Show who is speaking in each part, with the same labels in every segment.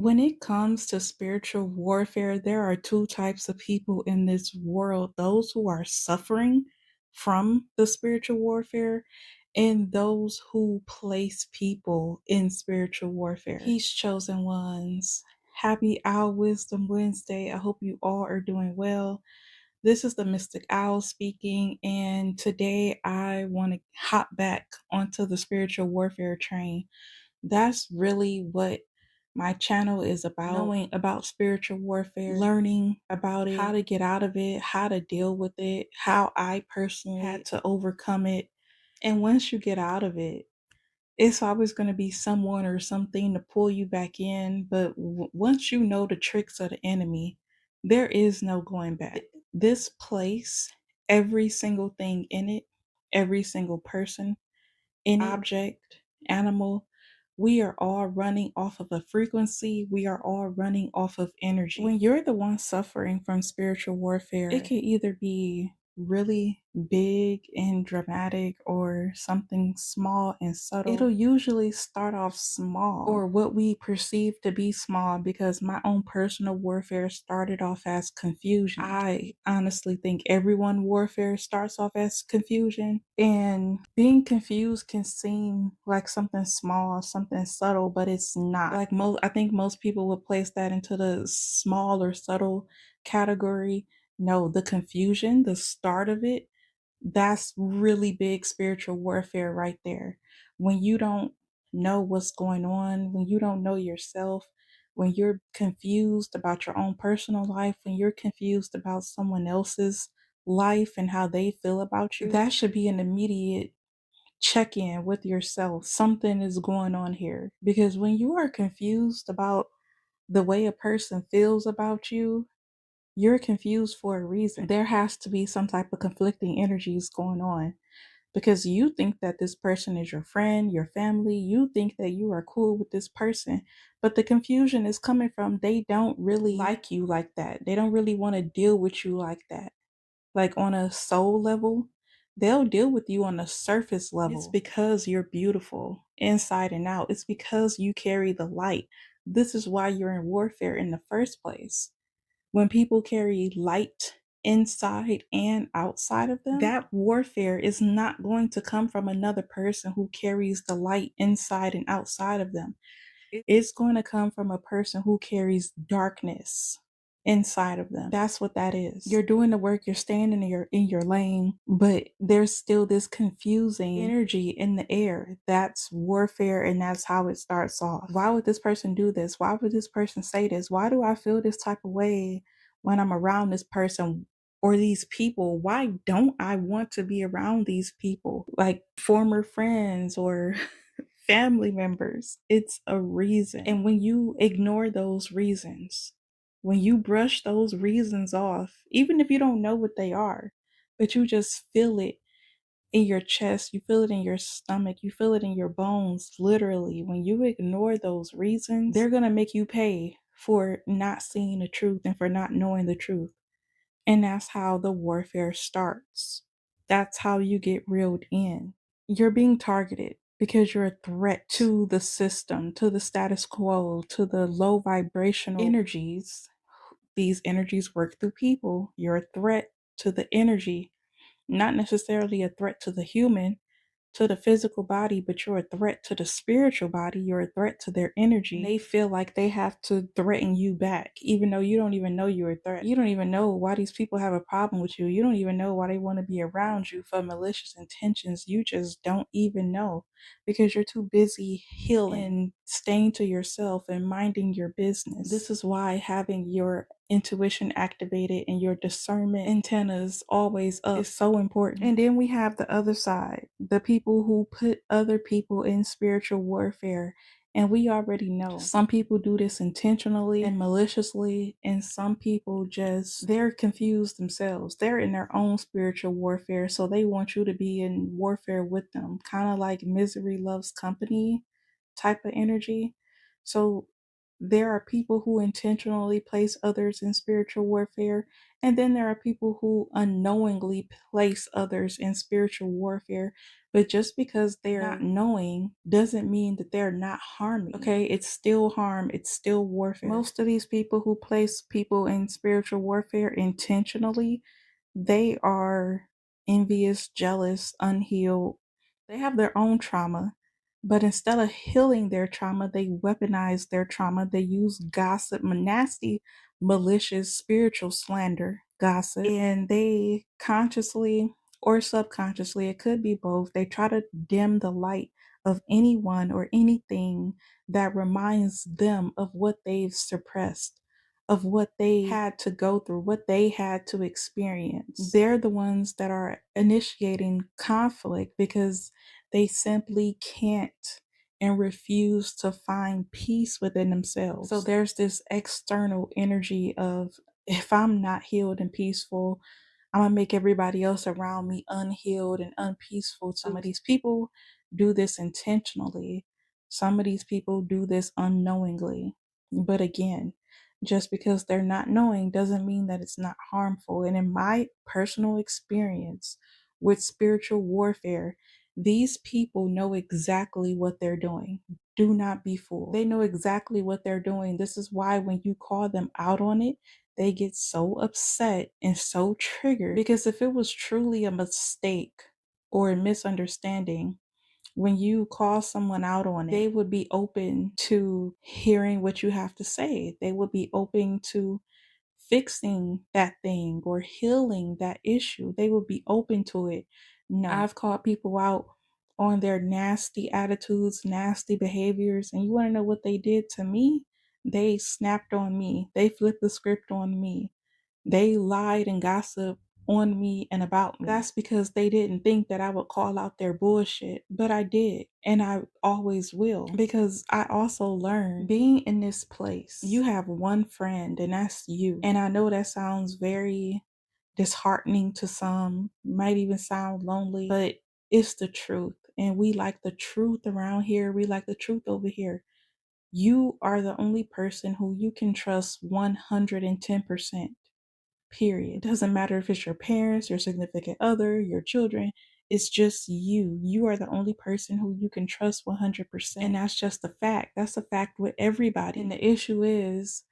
Speaker 1: When it comes to spiritual warfare, there are two types of people in this world: those who are suffering from the spiritual warfare, and those who place people in spiritual warfare. Peace, chosen ones. Happy Owl Wisdom Wednesday. I hope you all are doing well. This is the Mystic Owl speaking, and today I want to hop back onto the spiritual warfare train. That's really what my channel is about: knowing about spiritual warfare, learning about it, how to get out of it, how to deal with it, how I personally had to overcome it. And once you get out of it, it's always going to be someone or something to pull you back in. But once you know the tricks of the enemy, there is no going back. This place, every single thing in it, every single person in it, object, animal, we are all running off of a frequency. We are all running off of energy. When you're the one suffering from spiritual warfare, it can either be really big and dramatic or something small and subtle. It'll usually start off small, or what we perceive to be small, because my own personal warfare started off as confusion. I honestly think everyone warfare starts off as confusion, and being confused can seem like something small, something subtle, but it's not. Like I think most people would place that into the small or subtle category. No, the confusion, the start of it, that's really big spiritual warfare right there. When you don't know what's going on, when you don't know yourself, when you're confused about your own personal life, when you're confused about someone else's life and how they feel about you, that should be an immediate check in with yourself. Something is going on here. Because when you are confused about the way a person feels about you, you're confused for a reason. There has to be some type of conflicting energies going on, because you think that this person is your friend, your family. You think that you are cool with this person, but the confusion is coming from they don't really like you like that. They don't really want to deal with you like that. Like on a soul level, they'll deal with you on a surface level. It's because you're beautiful inside and out. It's because you carry the light. This is why you're in warfare in the first place. When people carry light inside and outside of them, that warfare is not going to come from another person who carries the light inside and outside of them. It's going to come from a person who carries darkness inside of them. That's what that is. You're doing the work, you're staying in your lane, but there's still this confusing energy in the air. That's warfare, and that's how it starts off. Why would this person do this? Why would this person say this? Why do I feel this type of way when I'm around this person or these people? Why don't I want to be around these people? Like former friends or family members. It's a reason. And when you ignore those reasons, when you brush those reasons off, even if you don't know what they are, but you just feel it in your chest, you feel it in your stomach, you feel it in your bones, literally. When you ignore those reasons, they're going to make you pay for not seeing the truth and for not knowing the truth. And that's how the warfare starts. That's how you get reeled in. You're being targeted because you're a threat to the system, to the status quo, to the low vibrational energies. These energies work through people. You're a threat to the energy, not necessarily a threat to the human, to the physical body, but you're a threat to the spiritual body. You're a threat to their energy. They feel like they have to threaten you back, even though you don't even know you're a threat. You don't even know why these people have a problem with you. You don't even know why they want to be around you for malicious intentions. You just don't even know, because you're too busy healing and staying to yourself and minding your business. This is why having your intuition activated and your discernment antennas always up is so important. And then we have the other side, the people who put other people in spiritual warfare. And we already know some people do this intentionally and maliciously, and some people just, they're confused themselves. They're in their own spiritual warfare, so they want you to be in warfare with them, kind of like misery loves company type of energy. So there are people who intentionally place others in spiritual warfare, and then there are people who unknowingly place others in spiritual warfare But just because they're not knowing doesn't mean that they're not harming. Okay, it's still harm, it's still warfare. Most of these people who place people in spiritual warfare intentionally, they are envious, jealous, unhealed. They have their own trauma, but instead of healing their trauma, they weaponize their trauma. They use gossip, nasty, malicious, spiritual slander, gossip, and they consciously or subconsciously, it could be both, they try to dim the light of anyone or anything that reminds them of what they've suppressed, of what they had to go through, what they had to experience. They're the ones that are initiating conflict because they simply can't and refuse to find peace within themselves. So there's this external energy of, if I'm not healed and peaceful, I'm gonna make everybody else around me unhealed and unpeaceful. Some of these people do this intentionally. Some of these people do this unknowingly. But again, just because they're not knowing doesn't mean that it's not harmful. And in my personal experience with spiritual warfare, these people know exactly what they're doing. Do not be fooled. They know exactly what they're doing. This is why when you call them out on it, they get so upset and so triggered. Because if it was truly a mistake or a misunderstanding, when you call someone out on it, they would be open to hearing what you have to say. They would be open to fixing that thing or healing that issue. They would be open to it. No, I've called people out on their nasty attitudes, nasty behaviors, and you want to know what they did to me? They snapped on me. They flipped the script on me. They lied and gossiped on me and about me. That's because they didn't think that I would call out their bullshit, but I did, and I always will, because I also learned being in this place, you have one friend, and that's you. And I know that sounds very disheartening to some, might even sound lonely, but it's the truth. And we like the truth around here. We like the truth over here. You are the only person who you can trust 110%. Period. It doesn't matter if it's your parents, your significant other, your children. It's just you. You are the only person who you can trust 100%. And that's just a fact. That's a fact with everybody. And the issue is,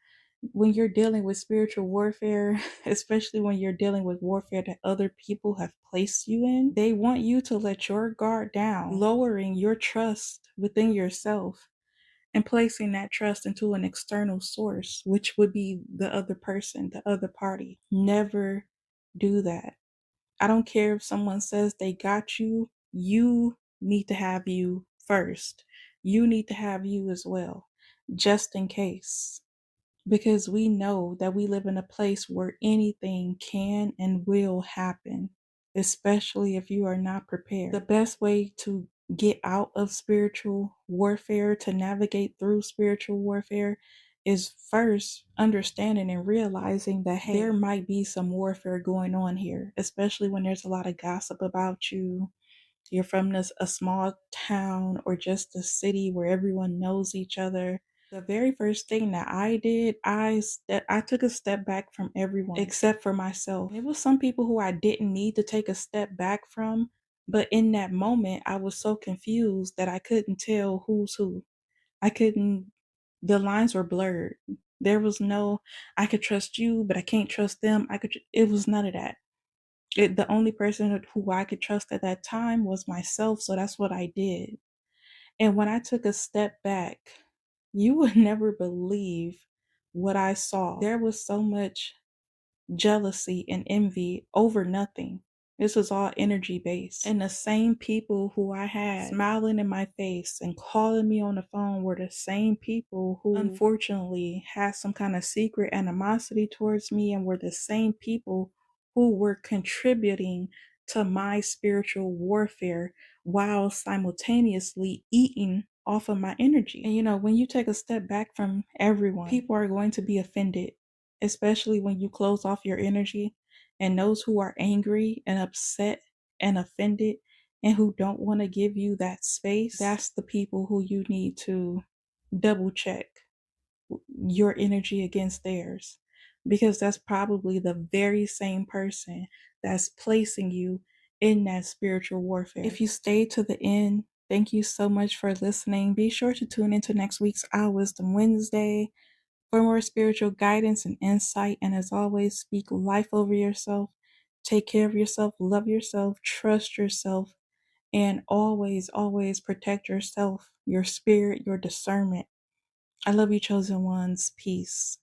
Speaker 1: when you're dealing with spiritual warfare, especially when you're dealing with warfare that other people have placed you in, they want you to let your guard down, lowering your trust within yourself and placing that trust into an external source, which would be the other person, the other party. Never do that. I don't care if someone says they got you, you need to have you first. You need to have you as well, just in case. Because we know that we live in a place where anything can and will happen, especially if you are not prepared. The best way to get out of spiritual warfare, to navigate through spiritual warfare, is first understanding and realizing that, hey, there might be some warfare going on here, especially when there's a lot of gossip about you. You're from a small town or just a city where everyone knows each other. The very first thing that I did, I took a step back from everyone except for myself. It was some people who I didn't need to take a step back from, but in that moment, I was so confused that I couldn't tell who's who. I couldn't, the lines were blurred. There was no, I could trust you, but I can't trust them. It was none of that. The only person who I could trust at that time was myself, so that's what I did. And when I took a step back, you would never believe what I saw. There was so much jealousy and envy over nothing. This was all energy based. And the same people who I had smiling in my face and calling me on the phone were the same people who unfortunately had some kind of secret animosity towards me, and were the same people who were contributing to my spiritual warfare while simultaneously eating off of my energy. And when you take a step back from everyone, people are going to be offended, especially when you close off your energy. And those who are angry and upset and offended and who don't want to give you that space, that's the people who you need to double check your energy against theirs, because that's probably the very same person that's placing you in that spiritual warfare. If you stay to the end, thank you so much for listening. Be sure to tune into next week's Our Wisdom Wednesday for more spiritual guidance and insight. And as always, speak life over yourself. Take care of yourself, love yourself, trust yourself, and always, always protect yourself, your spirit, your discernment. I love you, chosen ones. Peace.